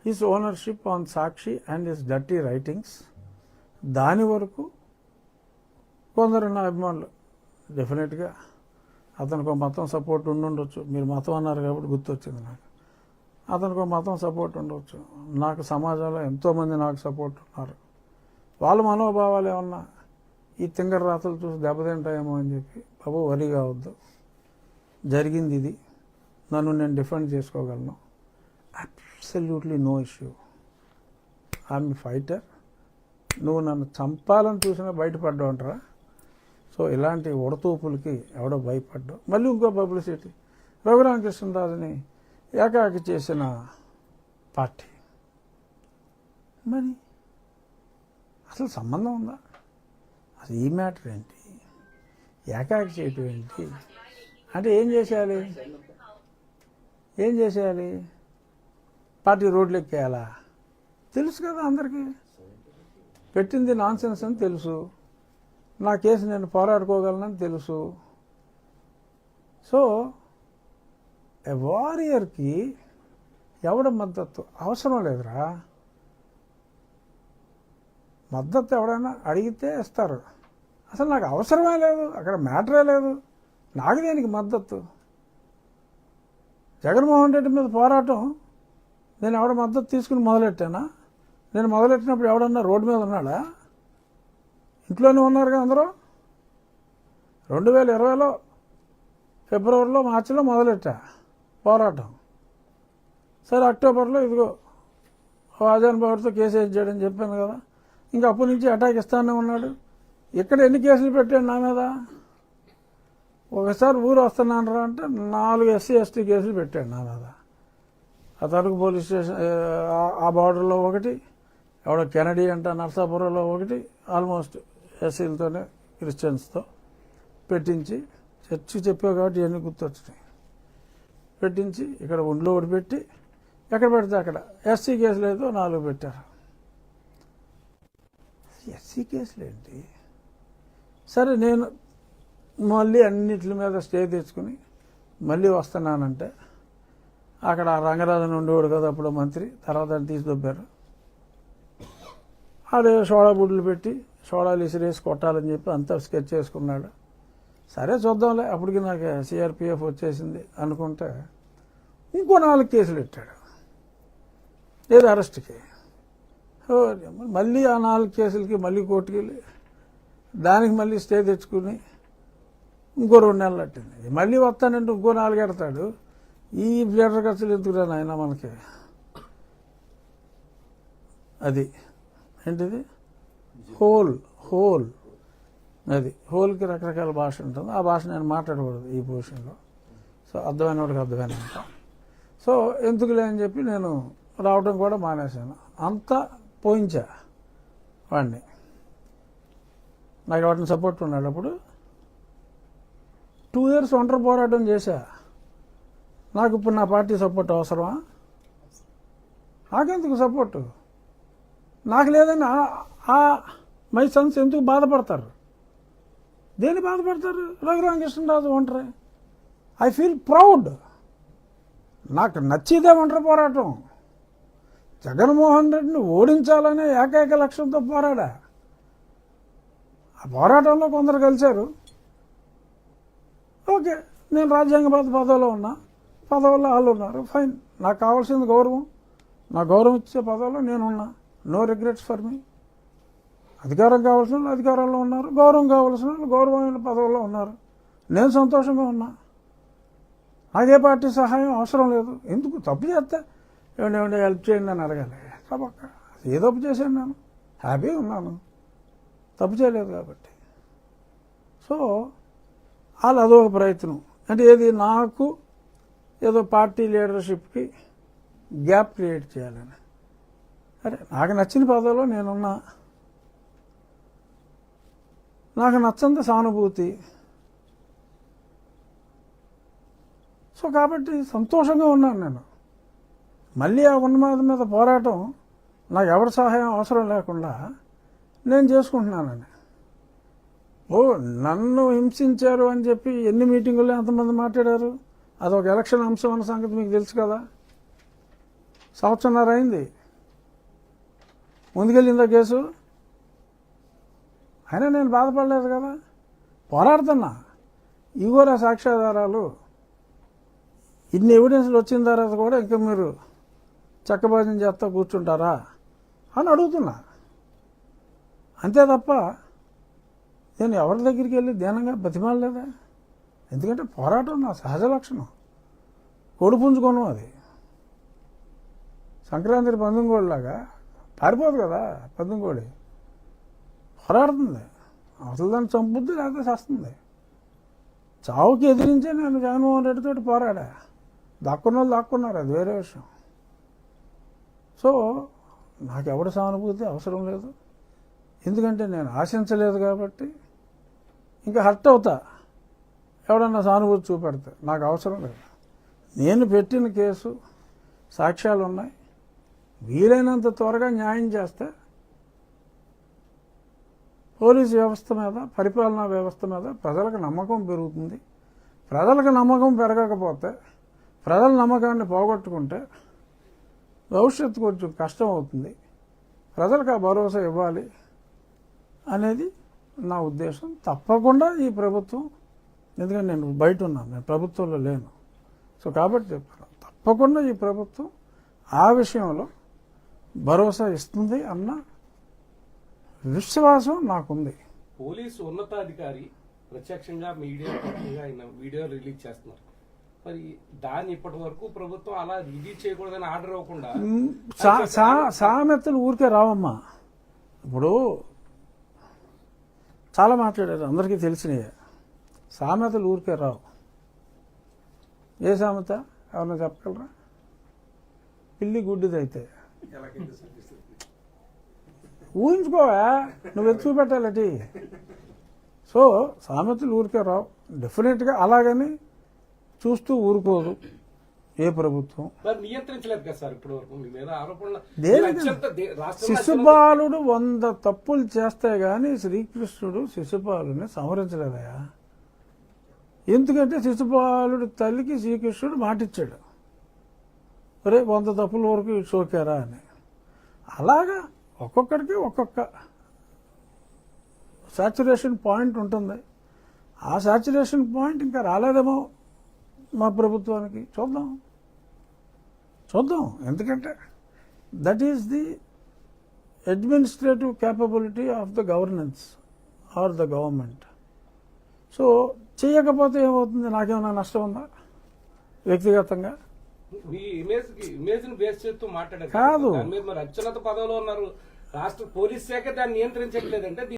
His ownership on Sakshi and his dirty writings, దాని వరకు కొందరు నా అభిమానులు డెఫినెట్గా అతనికి ఒక మతం సపోర్ట్ ఉండుండొచ్చు. మీరు మతం అన్నారు కాబట్టి గుర్తొచ్చింది నాకు. అతనికి ఒక మతం సపోర్ట్ ఉండవచ్చు. నాకు సమాజంలో ఎంతోమంది నాకు సపోర్ట్ ఉన్నారు. వాళ్ళ మనోభావాలు ఏమన్నా ఈ తింగర రాతలు చూసి దెబ్బతింటాయేమో అని చెప్పి బాబు వరి కావద్దు. జరిగింది ఇది, నన్ను నేను డిఫెండ్ చేసుకోగలను. Absolutely no issue. I'm fighter. నువ్వు నన్ను చంపాలని చూసినా బయటపడ్డావు అంటారా? సో ఇలాంటి ఉడతూపులకి ఎవడో భయపడ్డావు. మళ్ళీ ఇంకో పబ్లిసిటీ, రఘురామకృష్ణరాజుని ఏకాకి చేసిన పార్టీ. మరి అసలు సంబంధం ఉందా? అసలు ఈ మ్యాటర్ ఏంటి? ఏకాకి చేయటం ఏంటి? అంటే ఏం చేసేయాలి? ఏం చేసేయాలి? పార్టీ రోడ్లు ఎక్కేయాలా? తెలుసు కదా అందరికీ, పెట్టింది నాన్ సెన్స్ అని తెలుసు. నా కేసు నేను పోరాడుకోగలనని తెలుసు. సో ఎ వారియర్కి ఎవడ మద్దతు అవసరం లేదురా. మద్దతు ఎవడైనా అడిగితే ఇస్తారు. అసలు నాకు అవసరమే లేదు, అక్కడ మ్యాటరే లేదు. నాకు దేనికి మద్దతు? జగన్మోహన్ రెడ్డి మీద పోరాటం నేను ఎవడ మద్దతు తీసుకుని మొదలెట్టానా? నేను మొదలెట్టినప్పుడు ఎవడన్నా రోడ్డు మీద ఉన్నాడా? ఇంట్లోనే ఉన్నారుగా అందరూ. 2020లో ఫిబ్రవరిలో మార్చిలో మొదలెట్టా పోరాటం. సరే అక్టోబర్లో ఇదిగో ఆజాన్ బాబుతో కేసు వేయించాడని చెప్పాను కదా. ఇంకా అప్పటి నుంచి అటాక్ ఇస్తానే ఉన్నాడు. ఇక్కడ ఎన్ని కేసులు పెట్టాడు నా మీద? ఒకసారి ఊరు వస్తున్నాను రా అంటే 4 SC ST కేసులు పెట్టాడు నా మీద. ఆ తరకు పోలీస్ స్టేషన్ ఆ బార్డర్లో ఒకటి, ఎవడో కెనడీ అంట నర్సాపురంలో ఒకటి, ఆల్మోస్ట్ ఎస్సీలతోనే క్రిస్టియన్స్తో పెట్టించి, చర్చి చెప్పావు కాబట్టి ఇవన్నీ గుర్తొచ్చినాయి. పెట్టించి ఇక్కడ ఒంట్లో ఒకటి పెట్టి ఎక్కడ పెడితే అక్కడ SC కేసులు ఏదో 4 పెట్టారు. SC కేసులు ఏంటి? సరే నేను మళ్ళీ అన్నిటి మీద స్టే తెచ్చుకుని మళ్ళీ వస్తున్నానంటే అక్కడ రంగరాజన్ ఉండేవాడు కదా అప్పుడు మంత్రి, తర్వాత తీసి దొబ్బారు. ఆడే సోడా బుడ్లు పెట్టి సోడాలు ఇసిరేసి కొట్టాలని చెప్పి అంతా స్కెచ్ చేసుకున్నాడు. సరే చూద్దాంలే, అప్పటికి నాకు CRPF వచ్చేసింది అనుకుంటే ఇంకో 4 కేసులు పెట్టాడు. లేదు అరెస్ట్కి. మళ్ళీ ఆ 4 కేసులకి మళ్ళీ కోర్టుకి వెళ్ళి దానికి మళ్ళీ స్టే తెచ్చుకుని ఇంకో 2 నెలలు పట్టింది. మళ్ళీ వస్తానంటే ఇంకో 4 ఎడతాడు. ఈ లీటర్ ఖర్చులు ఎందుకురా నాయన మనకి? అది ఏంటిది? హోల్ అది హోల్కి రకరకాల భాష ఉంటుంది. ఆ భాష నేను మాట్లాడకూడదు ఈ పొజిషన్లో. సో అర్థమైన వాడికి అర్థమైనంత. సో ఎందుకులే అని చెప్పి నేను రావడం కూడా మానేశాను. అంతా పోయించా వాడిని. నాకు వాటిని సపోర్ట్ ఉన్నాడు. అప్పుడు 2 years ఒంటరి పోరాటం చేశా. నాకు ఇప్పుడు నా పార్టీ సపోర్ట్ అవసరమా? నాకెందుకు సపోర్టు? నాకు లేదని మై సన్స్ ఎందుకు బాధపడతారు? దేని బాధపడతారు? రఘురామకృష్ణరాజు ఒంటరి. I feel proud. నాకు నచ్చిదే ఒంటరి పోరాటం. జగన్మోహన్ రెడ్డిని ఓడించాలనే ఏకైక లక్ష్యంతో పోరాడా. ఆ పోరాటంలో కొందరు కలిశారు. ఓకే, నేను రాజ్యాంగబద్ధ పదవిలో ఉన్నా, పదవుల్లో వాళ్ళు ఉన్నారు, ఫైన్. నాకు కావాల్సింది గౌరవం. నా గౌరవం ఇచ్చే పదవిలో నేనున్నా. No regrets for me. అధికారం కావాల్సిన వాళ్ళు అధికారంలో ఉన్నారు, గౌరవం కావాల్సిన వాళ్ళు గౌరవమైన పదవుల్లో ఉన్నారు. నేను సంతోషంగా ఉన్నా. నాకే పార్టీ సహాయం అవసరం లేదు. ఎందుకు? తప్పు చేస్తే ఏమంటే హెల్ప్ చేయండి అని అడగాలి. తప్పక ఏ తప్పు చేశాను? నేను హ్యాపీగా ఉన్నాను, తప్పు చేయలేదు కాబట్టి. సో వాళ్ళు అదొక ప్రయత్నం. అంటే ఏది? నాకు ఏదో పార్టీ లీడర్షిప్కి గ్యాప్ క్రియేట్ చేయాలని. అరే నాకు నచ్చిన పదవిలో నేనున్నా, నాకు నచ్చంత సానుభూతి. సో కాబట్టి సంతోషంగా ఉన్నాను నేను. మళ్ళీ ఆ ఉన్నమాద మీద పోరాటం నాకు ఎవరి సహాయం అవసరం లేకుండా నేను చేసుకుంటున్నానని. నన్ను హింసించారు అని చెప్పి ఎన్ని మీటింగుల్లో ఎంతమంది మాట్లాడారు? అదొక ఎలక్షన్ అంశం అన్న సంగతి మీకు తెలుసు కదా. 1.5 సంవత్సరం అయింది. ముందుకెళ్ళిందా కేసు? అయినా నేను బాధపడలేదు కదా, పోరాడుతున్నా. ఇగోరా సాక్ష్యాధారాలు, ఇన్ని ఎవిడెన్స్లు వచ్చిన తర్వాత కూడా ఇంకా మీరు చక్కబాజం చేస్తా కూర్చుంటారా అని అడుగుతున్నా. అంతే తప్ప నేను ఎవరి దగ్గరికి వెళ్ళి దీనంగా బతిమాలలేదా. ఎందుకంటే పోరాటం నా సహజ లక్షణం. కొడుపుంజుకోను అది. సంక్రాంతి పందుంగోడిలాగా పారిపోదు కదా పందుంగోడి. పోరాడుతుంది, అసలు దాన్ని చంపుద్ది లేకపోతే చేస్తుంది. చావుకి ఎదిరించే నేను జగన్మోహన్ రెడ్డితో పోరాడా. దాక్కున్న వాళ్ళు దాక్కున్నారు, అది వేరే విషయం. సో నాకెవడి సానుభూతి అవసరం లేదు, ఎందుకంటే నేను ఆశించలేదు కాబట్టి. ఇంకా హర్ట్ అవుతా ఎవడన్నా సానుభూతి చూపెడితే, నాకు అవసరం లేదు. నేను పెట్టిన కేసు సాక్ష్యాలు ఉన్నాయి, వీలైనంత త్వరగా న్యాయం చేస్తే పోలీసు వ్యవస్థ మీద, పరిపాలనా వ్యవస్థ మీద ప్రజలకు నమ్మకం పెరుగుతుంది. ప్రజలకు నమ్మకం పెరగకపోతే, ప్రజల నమ్మకాన్ని పోగొట్టుకుంటే భవిష్యత్తు కొంచెం కష్టం అవుతుంది. ప్రజలకు ఆ భరోసా ఇవ్వాలి అనేది నా ఉద్దేశం. తప్పకుండా ఈ ప్రభుత్వం, ఎందుకంటే నేను బయట ఉన్నాను, నేను ప్రభుత్వంలో లేను, సో కాబట్టి చెప్పాను, తప్పకుండా ఈ ప్రభుత్వం ఆ విషయంలో భరోసా ఇస్తుంది అన్న విశ్వాసం నాకుంది. పోలీసు ఉన్నతాధికారి ప్రత్యక్షంగా మీడియా పరంగా ఆయన వీడియో రిలీజ్ చేస్తున్నారు. మరి దాన్ని ఇప్పటి వరకు ప్రభుత్వం అలా రిలీజ్ చేయకూడదని ఆర్డర్ ఇవ్వకుండా సామెతలు ఊరికే రావమ్మా. ఇప్పుడు చాలా మాట్లాడారు, అందరికీ తెలిసినయే. సామెతలు ఊరికే రావు. ఏ సామెత ఎవరన్నా చెప్పగలరా? పిల్లి గుడ్డిదైతే ఊహించుకోవా, నువ్వు ఎత్తు చూపెట్టాలటి. సో సామెతలు ఊరికే రావు. డెఫినెట్గా అలాగని చూస్తూ ఊరుకోదు ఏ ప్రభుత్వం. నియంత్రించలేదు కదా సార్ ఇప్పటి వరకు మీ మీద ఆరోపణలు. శిశుపాలుడు 100 తప్పులు చేస్తే గాని శ్రీకృష్ణుడు శిశుపాలుని సంహరించలేదయా. ఎందుకంటే శిశుపాలుడి తల్లికి శ్రీకృష్ణుడు మాటిచ్చాడు, అరే 100 తప్పుల వరకు షోకారా అని. అలాగా ఒక్కొక్కడికి ఒక్కొక్క సాచురేషన్ పాయింట్ ఉంటుంది. ఆ సాచురేషన్ పాయింట్ ఇంకా రాలేదేమో మా ప్రభుత్వానికి. చూద్దాం. ఎందుకంటే that is the administrative capability of the governance or the government. So చేయకపోతే ఏమవుతుంది? నాకేమైనా నష్టం ఉందా వ్యక్తిగతంగా? మీ ఇమేజ్ ని బేస్ చేస్తూ మాట్లాడారు కాదు. మీరు మరి అత్యున్నత పదవిలో ఉన్నారు, రాష్ట్ర పోలీస్ శాఖ దాన్ని నియంత్రించట్లేదంటే